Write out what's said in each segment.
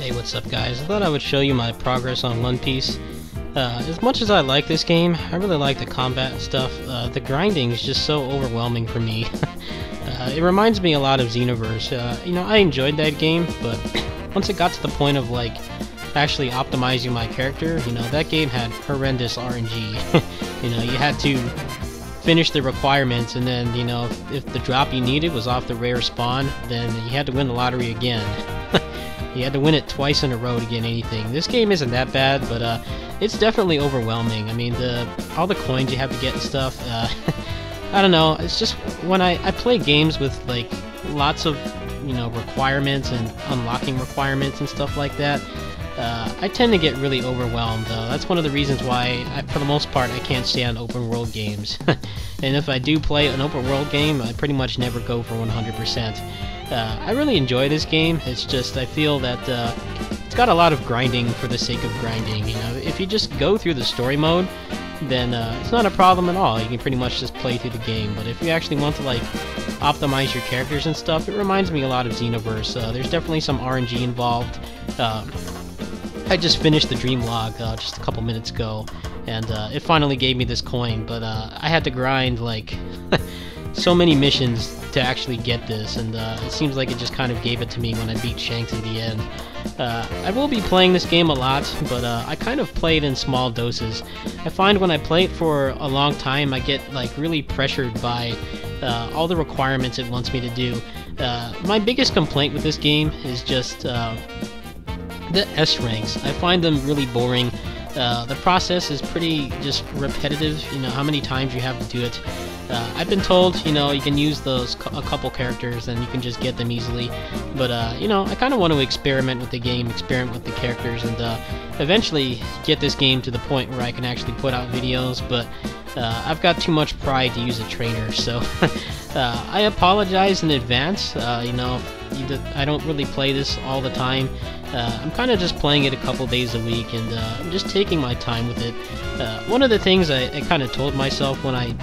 Hey, what's up guys? I thought I would show you my progress on One Piece. As much as I like this game, I really like the combat and stuff. The grinding is just so overwhelming for me. It reminds me a lot of Xenoverse. I enjoyed that game, but once it got to the point of like actually optimizing my character, that game had horrendous RNG. You had to finish the requirements, and then, if the drop you needed was off the rare spawn, then you had to win the lottery again. You had to win it twice in a row to get anything. This game isn't that bad, but it's definitely overwhelming. I mean, all the coins you have to get and stuff, I don't know, it's just when I play games with like lots of requirements and unlocking requirements and stuff like that, I tend to get really overwhelmed. That's one of the reasons why, for the most part, I can't stand open world games. And if I do play an open world game, I pretty much never go for 100%. I really enjoy this game. It's just I feel that it's got a lot of grinding for the sake of grinding. If you just go through the story mode, then it's not a problem at all. You can pretty much just play through the game. But if you actually want to like optimize your characters and stuff, it reminds me a lot of Xenoverse. There's definitely some RNG involved. I just finished the dream log just a couple minutes ago, and it finally gave me this coin, but I had to grind like so many missions to actually get this, and it seems like it just kind of gave it to me when I beat Shanks in the end. I will be playing this game a lot, but I kind of play it in small doses. I find when I play it for a long time, I get like really pressured by all the requirements it wants me to do. My biggest complaint with this game is just the S ranks. I find them really boring. The process is pretty just repetitive, how many times you have to do it. I've been told, you can use those a couple characters and you can just get them easily, but I kind of want to experiment with the game, experiment with the characters, and eventually get this game to the point where I can actually put out videos, but I've got too much pride to use a trainer, so I apologize in advance. I don't really play this all the time. I'm kind of just playing it a couple days a week, and I'm just taking my time with it. One of the things I kind of told myself when I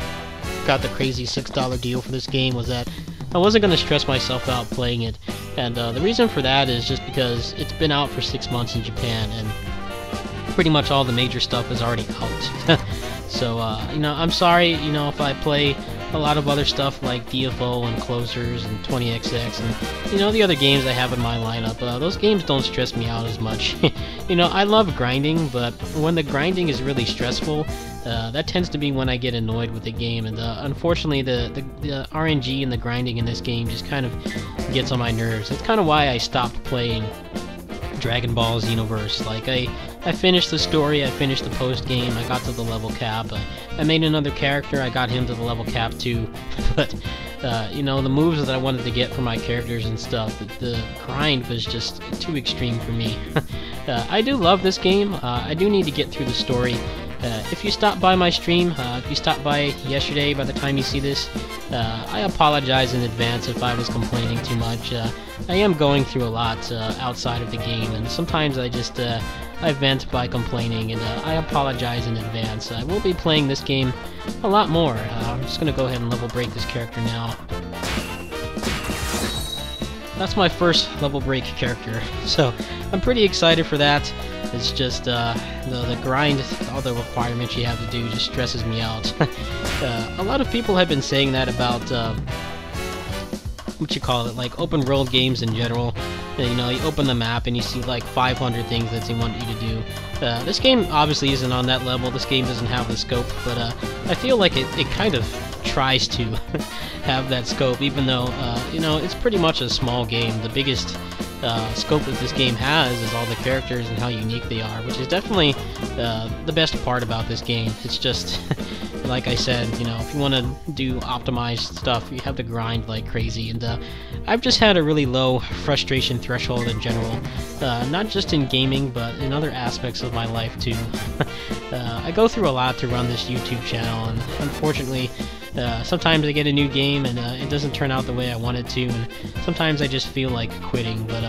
got the crazy $6 deal for this game was that I wasn't going to stress myself out playing it, and the reason for that is just because it's been out for 6 months in Japan, and pretty much all the major stuff is already out. So, I'm sorry, if I play a lot of other stuff like DFO and Closers and 20XX and, the other games I have in my lineup. Those games don't stress me out as much. I love grinding, but when the grinding is really stressful, that tends to be when I get annoyed with the game, and unfortunately the RNG and the grinding in this game just kind of gets on my nerves. It's kind of why I stopped playing Dragon Ball Xenoverse. Like, I finished the story, I finished the post-game, I got to the level cap, I made another character, I got him to the level cap too, but, the moves that I wanted to get for my characters and stuff, the grind was just too extreme for me. I do love this game, I do need to get through the story. If you stopped by my stream, if you stopped by yesterday by the time you see this, I apologize in advance if I was complaining too much. I am going through a lot outside of the game, and sometimes I just I vent by complaining, and I apologize in advance. I will be playing this game a lot more. I'm just going to go ahead and level break this character now. That's my first level break character, so I'm pretty excited for that. It's just the grind, all the requirements you have to do just stresses me out. A lot of people have been saying that about like open world games in general. You open the map and you see like 500 things that they want you to do. This game obviously isn't on that level. This game doesn't have the scope, but I feel like it kind of tries to have that scope, even though it's pretty much a small game. The biggest scope that this game has is all the characters and how unique they are, which is definitely the best part about this game. It's just like I said, if you want to do optimized stuff, you have to grind like crazy, and I've just had a really low frustration threshold in general, not just in gaming, but in other aspects of my life too. I go through a lot to run this YouTube channel, and unfortunately, sometimes I get a new game and it doesn't turn out the way I want it to, and sometimes I just feel like quitting, but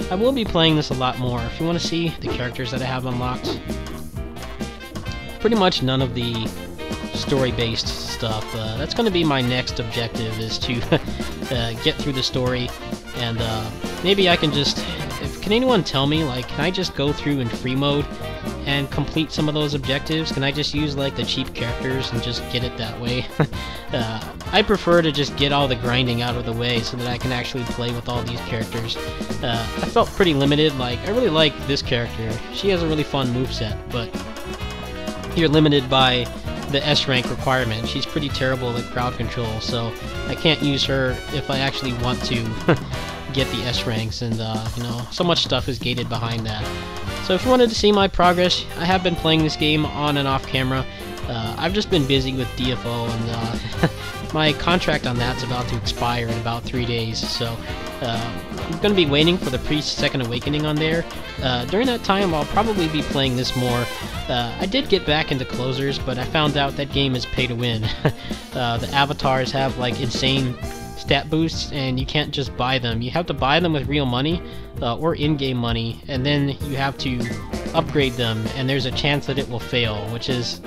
I will be playing this a lot more. If you want to see the characters that I have unlocked, pretty much none of the story-based stuff. That's going to be my next objective, is to get through the story, and maybe I can just, if can anyone tell me, like, can I just go through in free mode and complete some of those objectives? Can I just use, like, the cheap characters and just get it that way? I prefer to just get all the grinding out of the way so that I can actually play with all these characters. I felt pretty limited. Like, I really like this character. She has a really fun moveset, but you're limited by the S rank requirement. She's pretty terrible at crowd control, so I can't use her if I actually want to get the S ranks, and you know, so much stuff is gated behind that. So if you wanted to see my progress, I have been playing this game on and off camera. I've just been busy with DFO, and my contract on that's about to expire in about 3 days, so I'm going to be waiting for the Priest's Second Awakening on there. During that time, I'll probably be playing this more. I did get back into Closers, but I found out that game is pay to win. The avatars have like insane stat boosts, and you can't just buy them. You have to buy them with real money or in-game money, and then you have to upgrade them, and there's a chance that it will fail, which is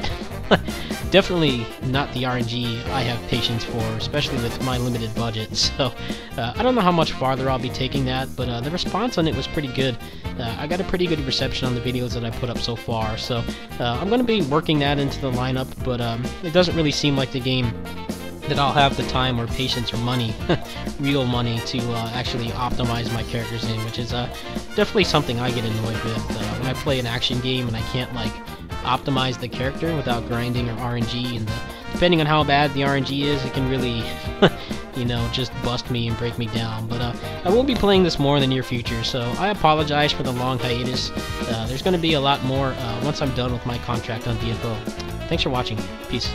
definitely not the RNG I have patience for, especially with my limited budget. So I don't know how much farther I'll be taking that, but the response on it was pretty good. I got a pretty good reception on the videos that I put up so far, so I'm going to be working that into the lineup, but it doesn't really seem like the game that I'll have the time or patience or money, real money, to actually optimize my characters in, which is definitely something I get annoyed with when I play an action game and I can't like optimize the character without grinding or RNG, and depending on how bad the RNG is, it can really you know, just bust me and break me down. But I will be playing this more in the near future, so I apologize for the long hiatus. There's going to be a lot more once I'm done with my contract on DFO. Thanks for watching. Peace.